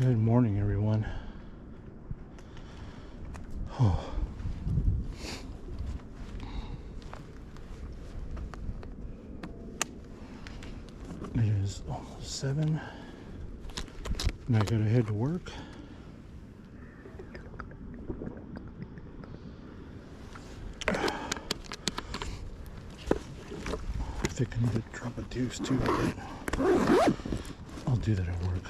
Good morning, everyone. Oh. It is almost 7, and I gotta head to work. I think I need to drop a deuce too, but I'll do that at work.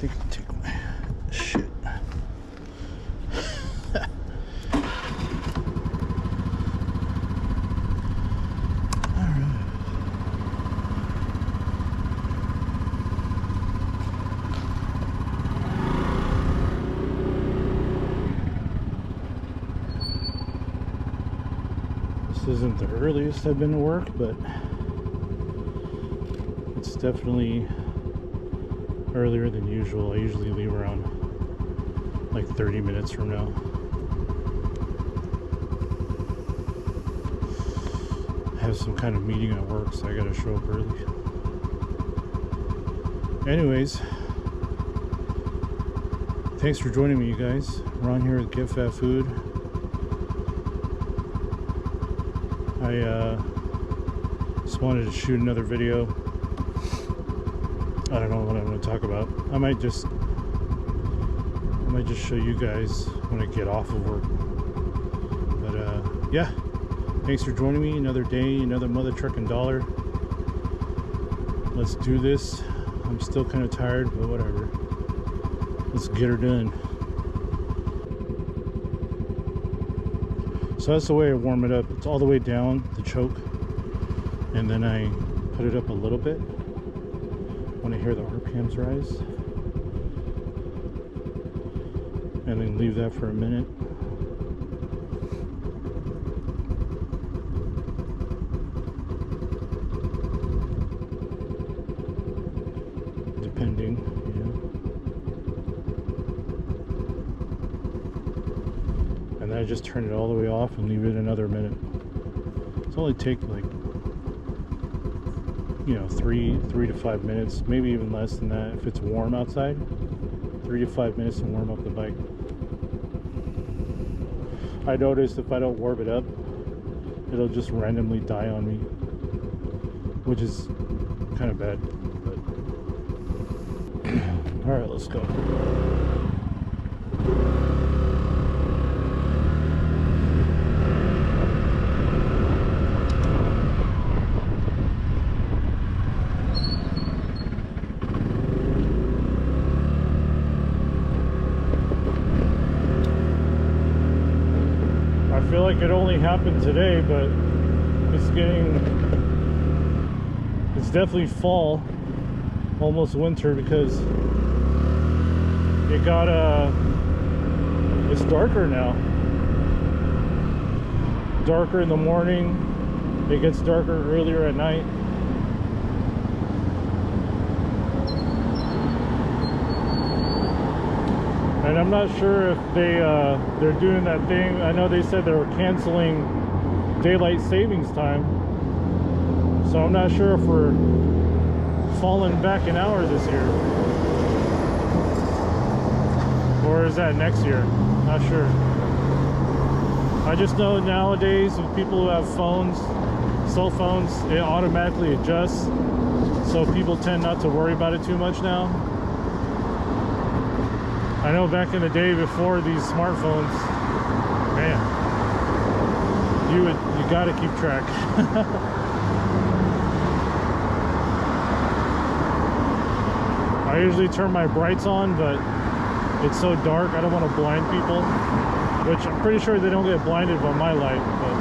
They can take my shit. This isn't the earliest I've been to work, but it's definitely earlier than usual. I usually leave around like 30 minutes from now. I have some kind of meeting at work, so I gotta show up early. Anyways, thanks for joining me, you guys. We're on here with Get Phat Food. I just wanted to shoot another video. I don't know what I'm going to talk about. I might just show you guys when I get off of work. But yeah, thanks for joining me. Another day, another mother trucking dollar. Let's do this. I'm still kind of tired, but whatever. Let's get her done. So that's the way I warm it up. It's all the way down the choke, and then I put it up a little bit when I hear the RPMs rise, and then leave that for a minute. Depending, and then I just turn it all the way off and leave it another minute. It's only take like, you know, 3 to 5 minutes, maybe even less than that if it's warm outside. 3 to 5 minutes to warm up the bike. I noticed if I don't warm it up, it'll just randomly die on me, which is kind of bad. But all right, let's go. I feel like it only happened today, but it's definitely fall, almost winter, because it's darker now. Darker in the morning, it gets darker earlier at night. And I'm not sure if they're doing that thing. I know they said they were canceling daylight savings time, so I'm not sure if we're falling back an hour this year, or is that next year? Not sure. I just know nowadays with people who have phones, cell phones, it automatically adjusts, so people tend not to worry about it too much now. I know back in the day before these smartphones, man, you gotta keep track. I usually turn my brights on, but it's so dark I don't want to blind people, which I'm pretty sure they don't get blinded by my light, but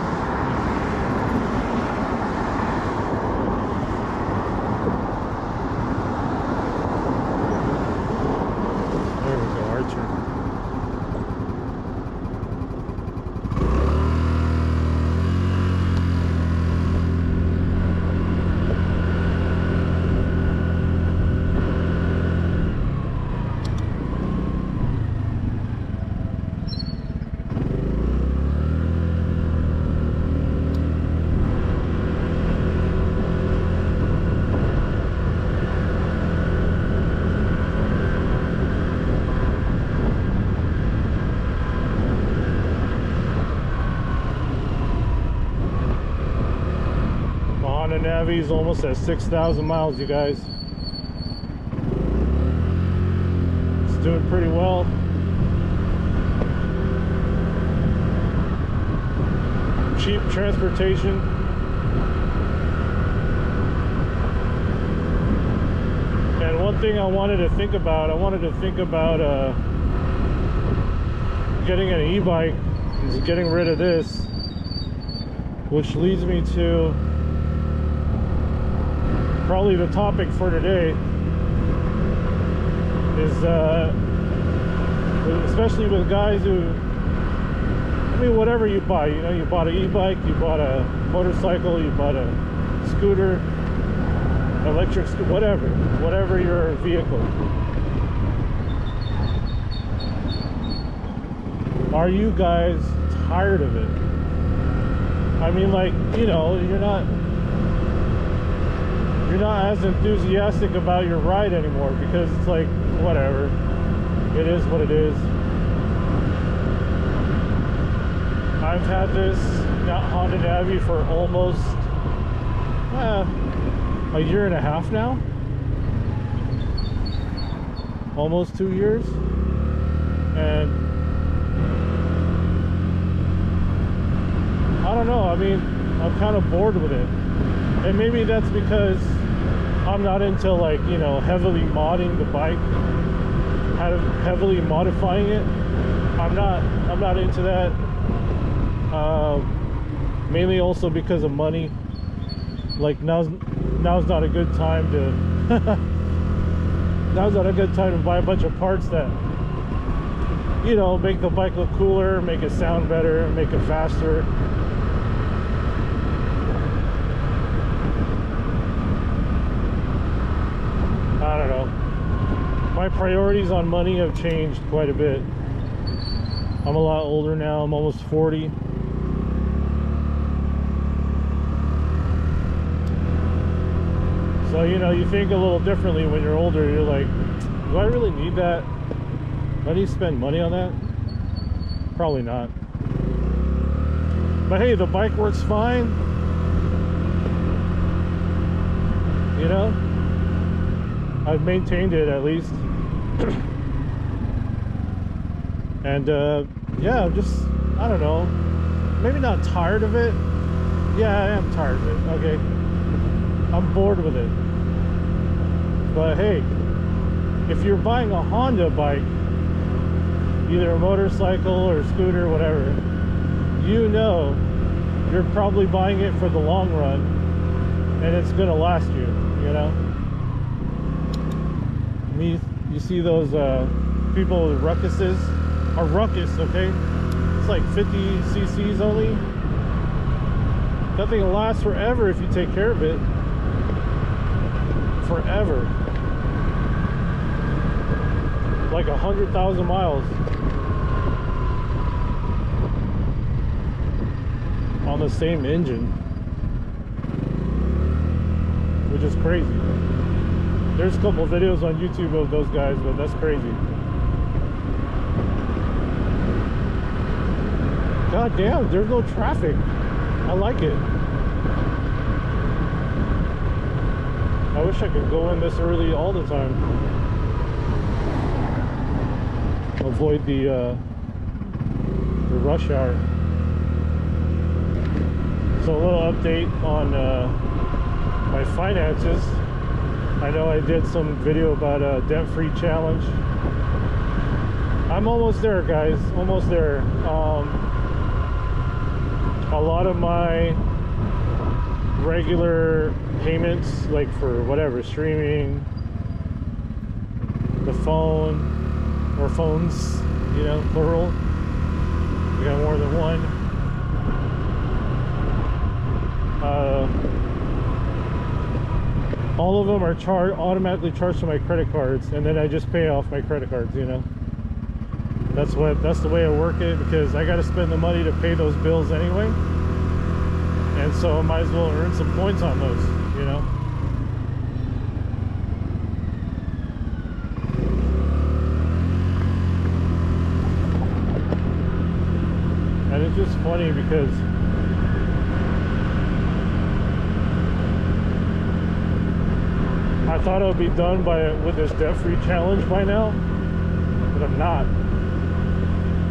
Navi is almost at 6,000 miles, you guys. It's doing pretty well. Cheap transportation. And one thing I wanted to think about getting an e-bike, is getting rid of this, which leads me to probably the topic for today is especially with guys who, I mean, whatever you buy, you know, you bought an e-bike, you bought a motorcycle, you bought a scooter, electric scooter, whatever your vehicle. Are you guys tired of it? I mean, like, you know, you're not as enthusiastic about your ride anymore because it's like, whatever, it is what it is. I've had this Honda Navi for almost a year and a half now, almost 2 years, and I don't know, I mean, I'm kind of bored with it. And maybe that's because I'm not into, like, you know, heavily modding the bike, heavily modifying it. I'm not into that. Mainly also because of money. Like, now's not a good time to now's not a good time to buy a bunch of parts that, you know, make the bike look cooler, make it sound better, make it faster. I don't know. My priorities on money have changed quite a bit. I'm a lot older now. I'm almost 40. So, you know, you think a little differently when you're older. You're like, do I really need that? Do I need to spend money on that? Probably not. But hey, the bike works fine. You know? I've maintained it at least. And yeah, I'm just, I don't know, maybe not tired of it. Yeah, I am tired of it. Okay, I'm bored with it. But hey, if you're buying a Honda bike, either a motorcycle or scooter, whatever, you know you're probably buying it for the long run and it's gonna last you, you know? You see those people with ruckuses, a ruckus, okay? It's like 50 cc's only. That thing will last forever if you take care of it. Forever. Like 100,000 miles. On the same engine. Which is crazy. There's a couple of videos on YouTube of those guys, but that's crazy. God damn, there's no traffic. I like it. I wish I could go in this early all the time. Avoid the rush hour. So a little update on my finances. I know I did some video about a debt-free challenge. I'm almost there, guys. Almost there. A lot of my regular payments, like for whatever, streaming, the phone, or phones, you know, plural. We got more than one. All of them are automatically charged to my credit cards, and then I just pay off my credit cards, you know. That's the way I work it, because I got to spend the money to pay those bills anyway, and so I might as well earn some points on those, you know. And it's just funny because thought I would be done with this debt-free challenge by now, but I'm not.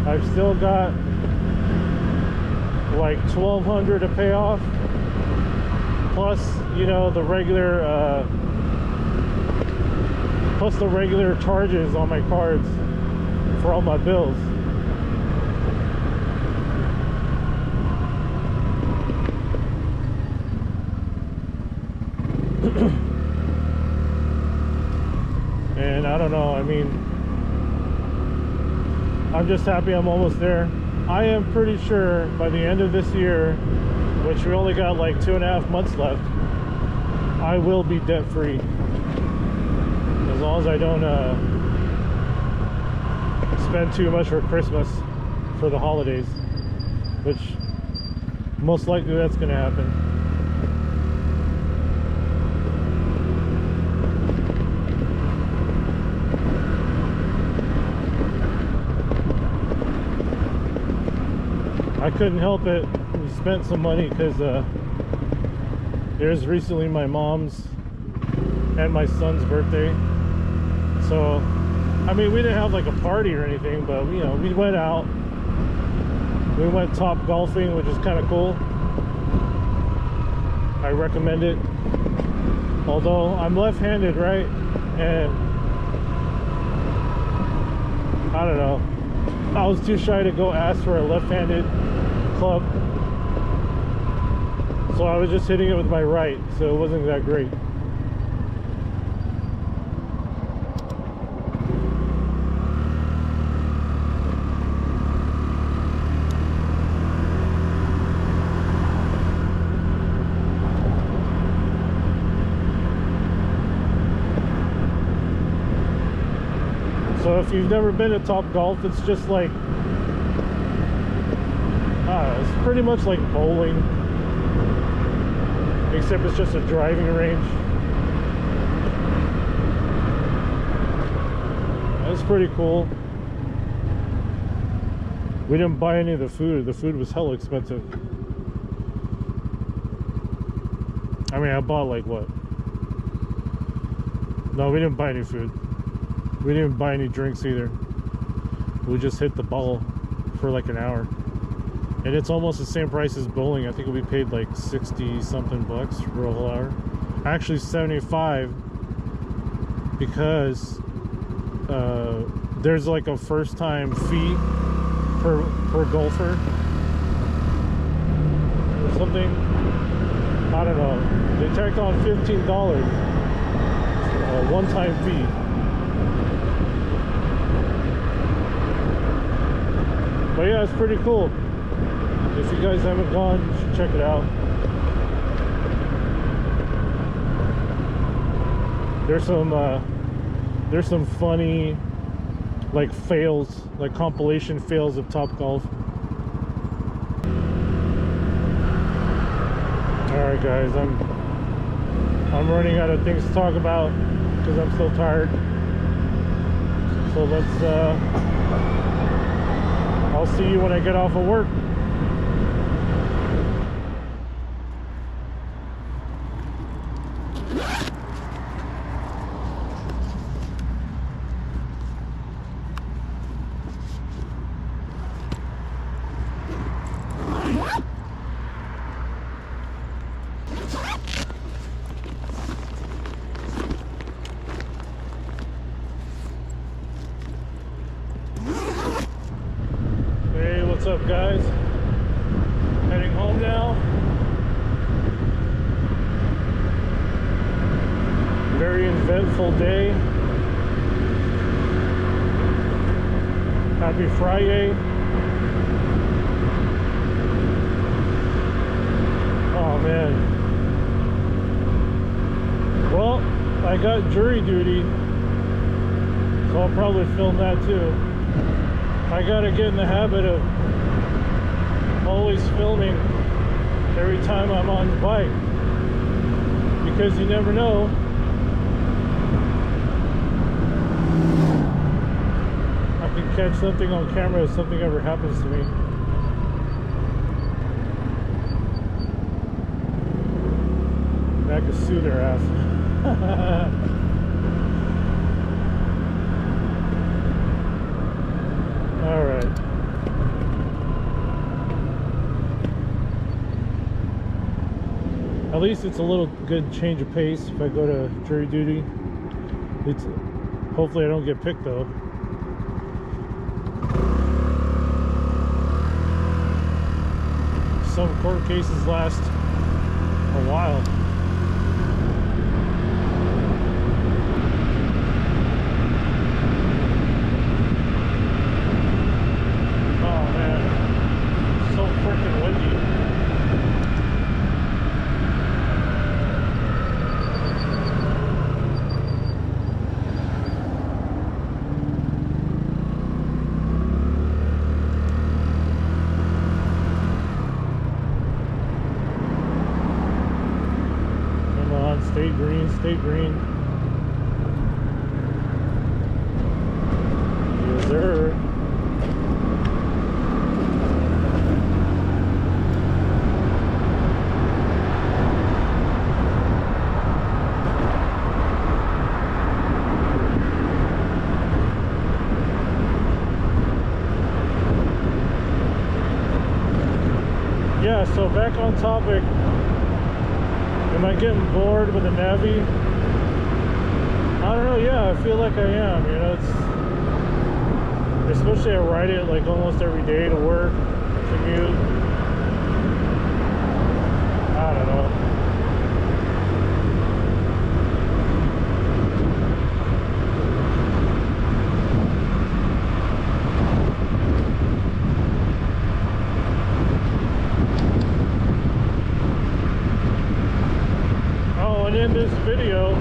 I've still got like $1,200 to pay off, plus you know the regular charges on my cards for all my bills. And I don't know, I mean, I'm just happy I'm almost there. I am pretty sure by the end of this year, which we only got like 2.5 months left, I will be debt free. As long as I don't spend too much for Christmas, for the holidays, which most likely that's gonna happen. I couldn't help it. We spent some money because there's recently my mom's and my son's birthday. So, I mean, we didn't have like a party or anything, but you know, we went out. We went top golfing, which is kind of cool. I recommend it. Although I'm left-handed, right? And I don't know. I was too shy to go ask for a left-handed club, so I was just hitting it with my right, so it wasn't that great. So if you've never been to Top Golf, it's just like, it's pretty much like bowling, except it's just a driving range. That's pretty cool. We didn't buy any of the food. The food was hella expensive. I mean, I bought like what? No, we didn't buy any food. We didn't buy any drinks either. We just hit the ball for like an hour. And it's almost the same price as bowling. I think we paid like 60 something bucks for a whole hour. Actually 75, because there's like a first time fee per golfer or something. I don't know. They tacked on $15, a one-time fee. But yeah, it's pretty cool. If you guys haven't gone, you should check it out. There's some funny like fails, like compilation fails of Top Golf. Alright guys, I'm running out of things to talk about because I'm so tired. So let's I'll see you when I get off of work. What's up, guys? Heading home now. Very eventful day. Happy Friday. Oh man. Well, I got jury duty, so I'll probably film that too. I gotta get in the habit of always filming every time I'm on the bike, because you never know. I can catch something on camera if something ever happens to me. I could sue their ass. All right. At least it's a little good change of pace if I go to jury duty. It's hopefully I don't get picked though. Some court cases last a while. Oh man, so freaking windy. Stay green. Yes, sir. Yeah, so back on topic. Am I getting bored with the Navi? I don't know, yeah, I feel like I am, you know, it's, especially I ride it like almost every day to work, commute, I don't know. Oh, and in this video,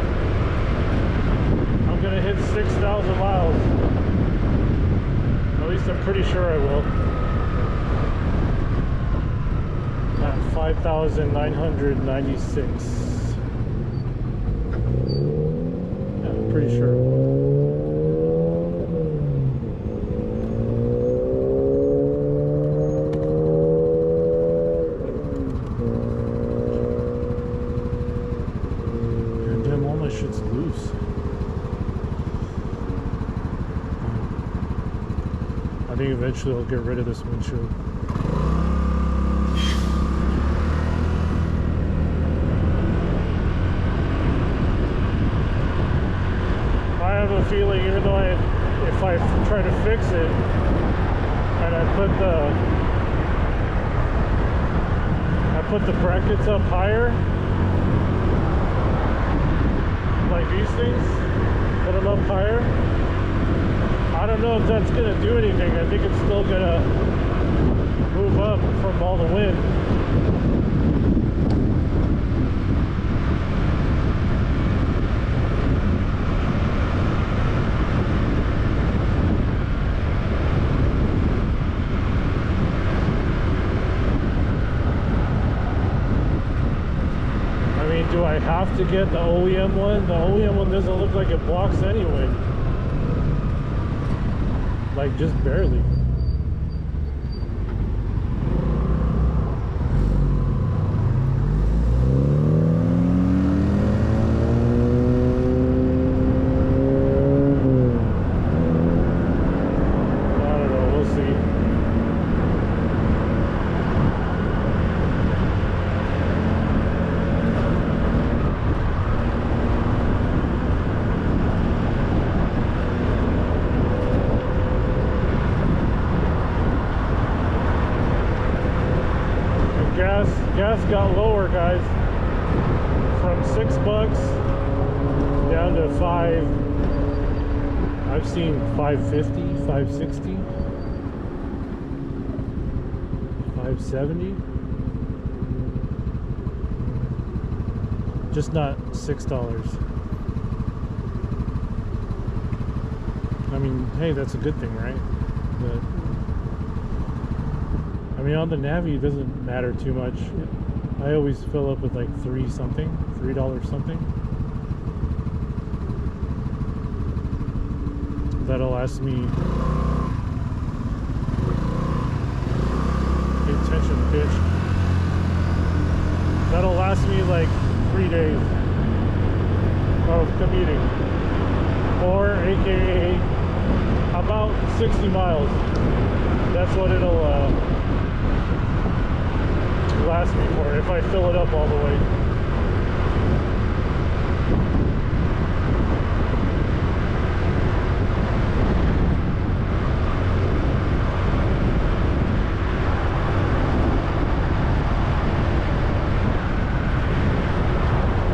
I'm gonna hit 6,000 miles. At least I'm pretty sure I will. At 5,996. Yeah, I'm pretty sure I will. Damn, all my shit's loose. I think eventually I'll get rid of this windshield. I have a feeling, even though if I try to fix it and I put the brackets up higher, like these things, put them up higher, I don't know if that's gonna do anything. I think it's still gonna move up from all the wind. I mean, do I have to get the OEM one? The OEM one doesn't look like it blocks any wind. Like, just barely. I don't know, we'll see. Gas got lower, guys, from $6 down to $5. I've seen $5.50, $5.60, $5.70, just not $6. I mean, hey, that's a good thing, right? But I mean, on the Navi, it doesn't matter too much. I always fill up with like $3 something. That'll last me. Pay attention, bitch. That'll last me like 3 days of commuting. Or, aka about 60 miles. That's what it'll last me for if I fill it up all the way.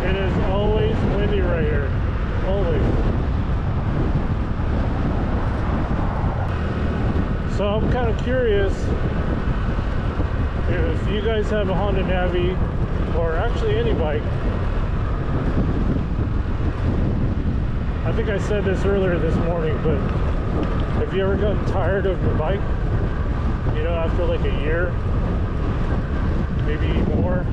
It is always windy right here. Always. So I'm kind of curious if you guys have a Honda Navi, or actually any bike. I think I said this earlier this morning, but have you ever gotten tired of your bike? You know, after like a year, maybe more,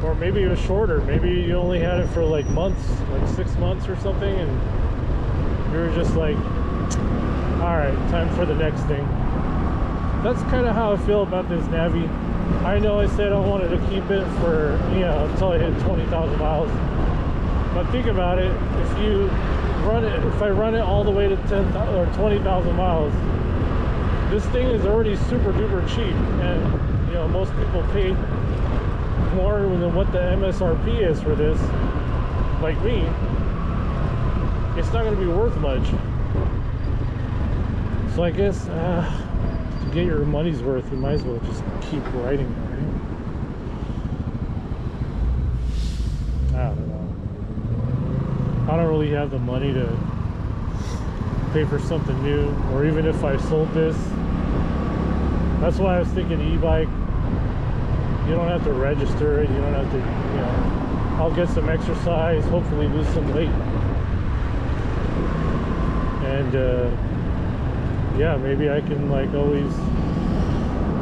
or maybe it was shorter. Maybe you only had it for like months, like 6 months or something, and you were just like, all right, time for the next thing. That's kind of how I feel about this Navi. I know I said I wanted to keep it for, you know, until I hit 20,000 miles. But think about it, if you run it, if I run it all the way to 10 or 20,000 miles, this thing is already super duper cheap. And, you know, most people pay more than what the MSRP is for this, like me. It's not going to be worth much. So I guess to get your money's worth, you might as well just keep riding it, right? I don't know. I don't really have the money to pay for something new, or even if I sold this. That's why I was thinking e-bike. You don't have to register it. You don't have to, you know. I'll get some exercise, hopefully lose some weight, and yeah, maybe I can like always,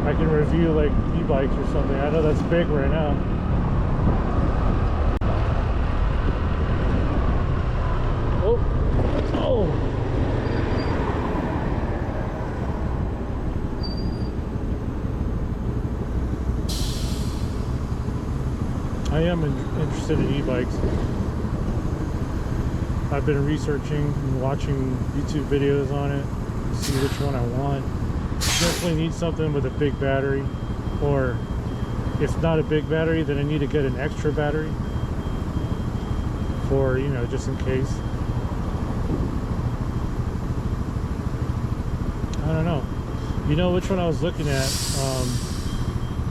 I can review like e-bikes or something. I know that's big right now. Oh. I am interested in e-bikes. I've been researching and watching YouTube videos on it, see which one I want. Definitely need something with a big battery, or if not a big battery, then I need to get an extra battery for, you know, just in case. I don't know. You know which one I was looking at,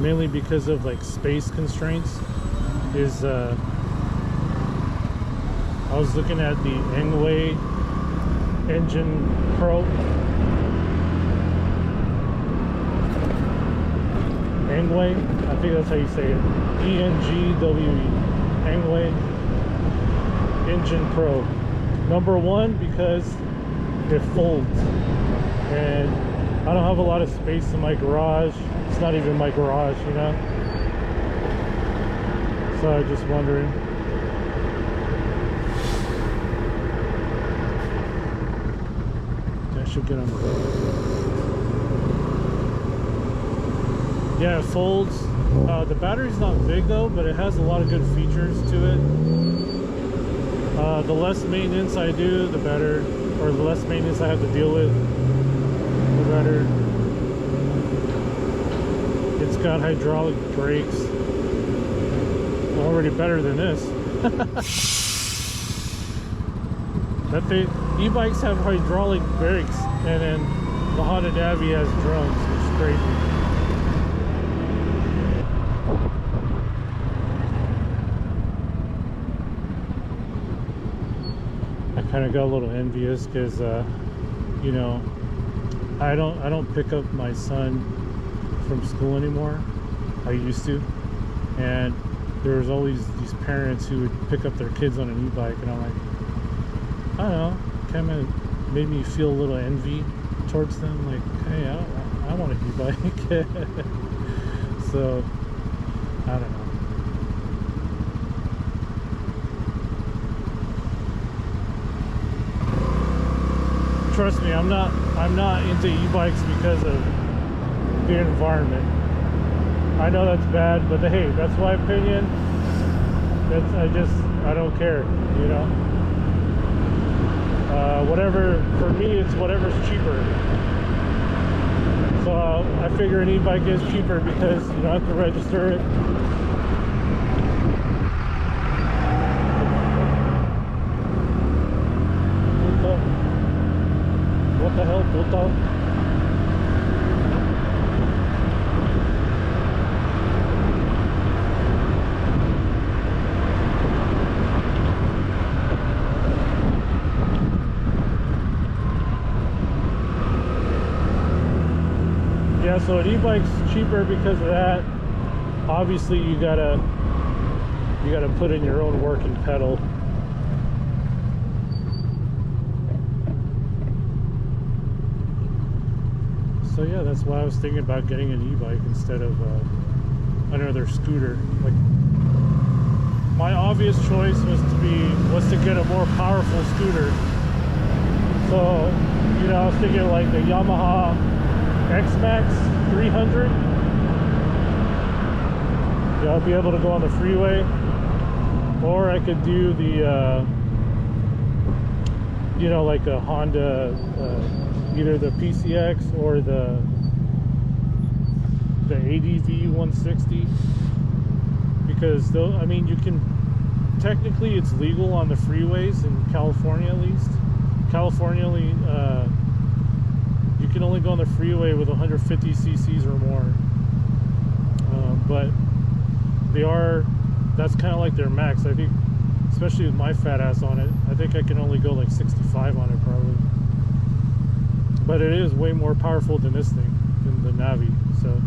mainly because of like space constraints, is I was looking at the Engway Engine Pro. Engway, I think that's how you say it. E-N-G-W-E. Engway Engine Pro. Number one, because it folds. And I don't have a lot of space in my garage. It's not even my garage, you know? So I was just wondering. I should get on the road. Yeah, it folds. The battery's not big though, but it has a lot of good features to it. The less maintenance I do, the better. Or the less maintenance I have to deal with, the better. It's got hydraulic brakes. Already better than this. That e-bikes have hydraulic brakes, and then the Honda Navi has drones, which is crazy. I kind of got a little envious because, you know, I don't pick up my son from school anymore. I used to, and there was always these parents who would pick up their kids on an e-bike, and I'm like, I don't know, kind of made me feel a little envy towards them. Like, hey, I want an e-bike. So I don't know. Trust me, I'm not into e-bikes because of the environment. I know that's bad, but hey, that's my opinion. I don't care, you know. Whatever, for me, it's whatever's cheaper. So I figure an e-bike is cheaper because you don't have to register it. What the hell, puta? Yeah, so an e-bike's cheaper because of that. Obviously, you gotta put in your own work and pedal. So yeah, that's why I was thinking about getting an e-bike instead of another scooter. Like, my obvious choice was to get a more powerful scooter. So, you know, I was thinking like the Yamaha X-Max 300. Yeah, I'll be able to go on the freeway, or I could do the you know, like a Honda, either the PCX or the ADV 160, because though, I mean, you can technically, it's legal on the freeways in California, at least. California, you can only go on the freeway with 150 cc's or more, but that's kind of like their max. I think, especially with my fat ass on it, I think I can only go like 65 on it probably. But it is way more powerful than this thing, than the Navi. So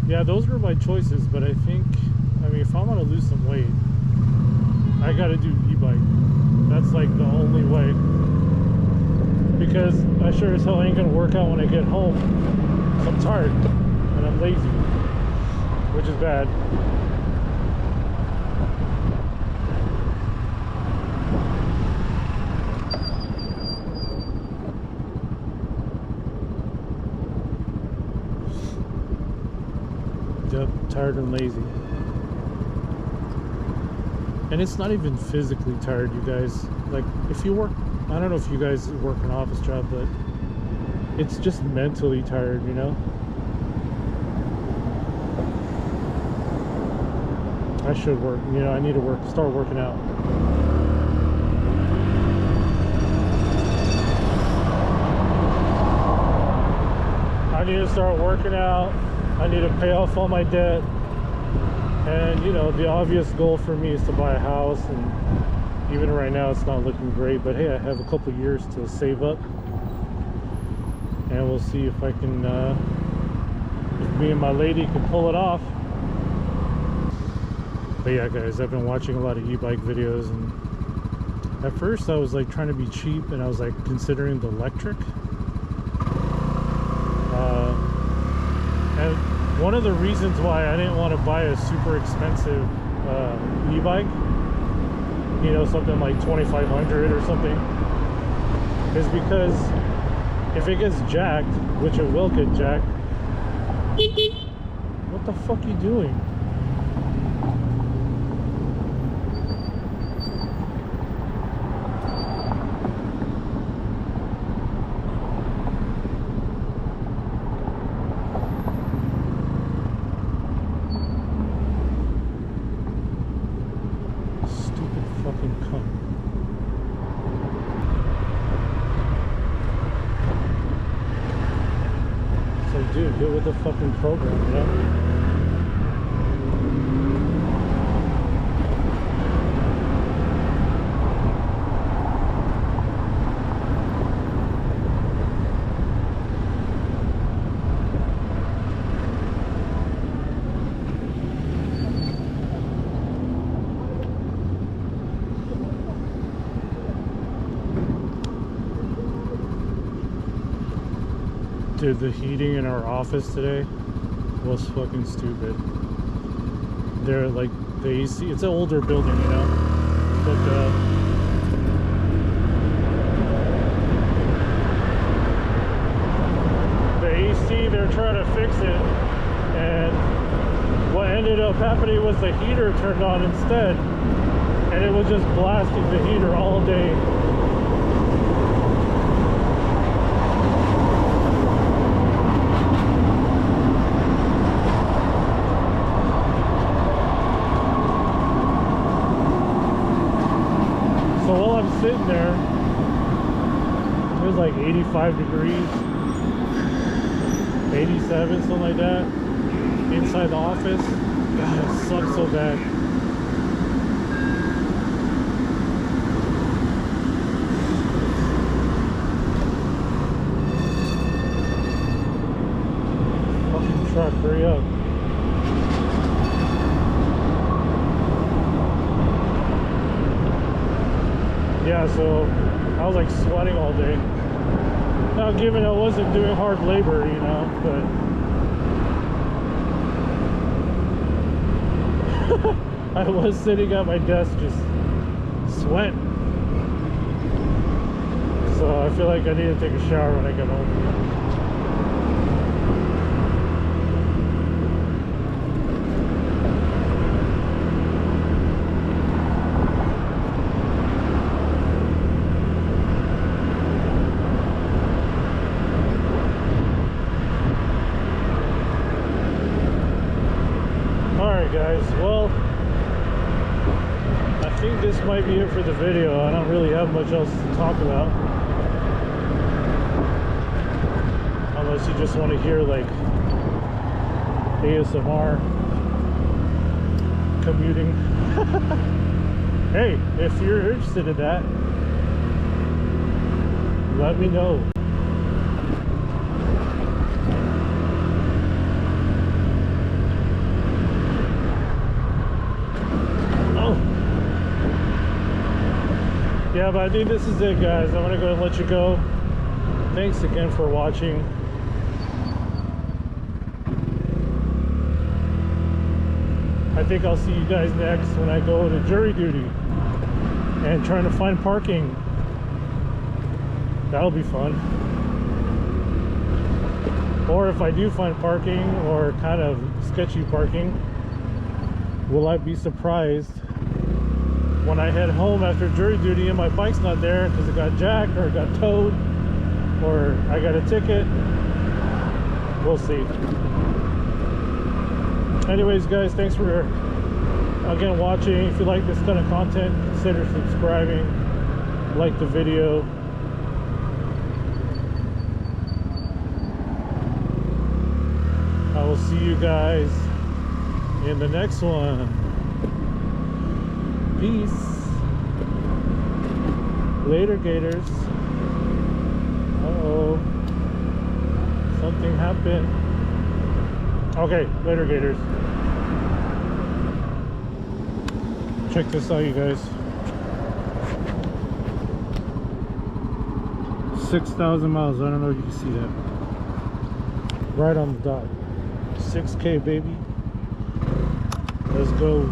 yeah, those were my choices. But I think, I mean, if I want to lose some weight, I gotta do e-bike. That's like the only way, because I sure as hell ain't gonna work out when I get home. I'm tired and I'm lazy, which is bad. Yep, tired and lazy. And it's not even physically tired, you guys. Like, if you work, I don't know if you guys work an office job, but it's just mentally tired, you know? I should work, you know, I need to start working out. I need to start working out. I need to pay off all my debt. And, you know, the obvious goal for me is to buy a house, and even right now it's not looking great, but hey, I have a couple years to save up, and we'll see if I can, if me and my lady can pull it off. But yeah, guys, I've been watching a lot of e-bike videos, and at first I was like trying to be cheap, and I was like considering the electric. And one of the reasons why I didn't want to buy a super expensive e-bike, you know, something like 2,500 or something, is because if it gets jacked, which it will get jacked, what the fuck are you doing? Dude, get with the fucking program, you know? Dude, the heating in our office today was fucking stupid. They're like, the AC, it's an older building, you know, but the AC, they're trying to fix it, and what ended up happening was the heater turned on instead, and it was just blasting the heater all day. So while I'm sitting there, it was like 85 degrees, 87, something like that, inside the office. God, it sucks so bad. Fucking truck, hurry up. Yeah, so I was like sweating all day. Now, given I wasn't doing hard labor, you know, but I was sitting at my desk just sweating. So I feel like I need to take a shower when I get home. Guys, well, I think this might be it for the video. I don't really have much else to talk about, unless you just want to hear like ASMR commuting. Hey, if you're interested in that, let me know. Yeah, but I think this is it, guys. I'm gonna go and let you go. Thanks again for watching. I think I'll see you guys next when I go to jury duty and trying to find parking. That'll be fun. Or if I do find parking, or kind of sketchy parking, will I be surprised when I head home after jury duty and my bike's not there because it got jacked or it got towed or I got a ticket? We'll see. Anyways, guys, thanks for again watching. If you like this kind of content, consider subscribing, like the video. I will see you guys in the next one. Peace. Later, Gators. Uh-oh. Something happened. Okay, later, Gators. Check this out, you guys. 6,000 miles. I don't know if you can see that. Right on the dot. 6K, baby. Let's go.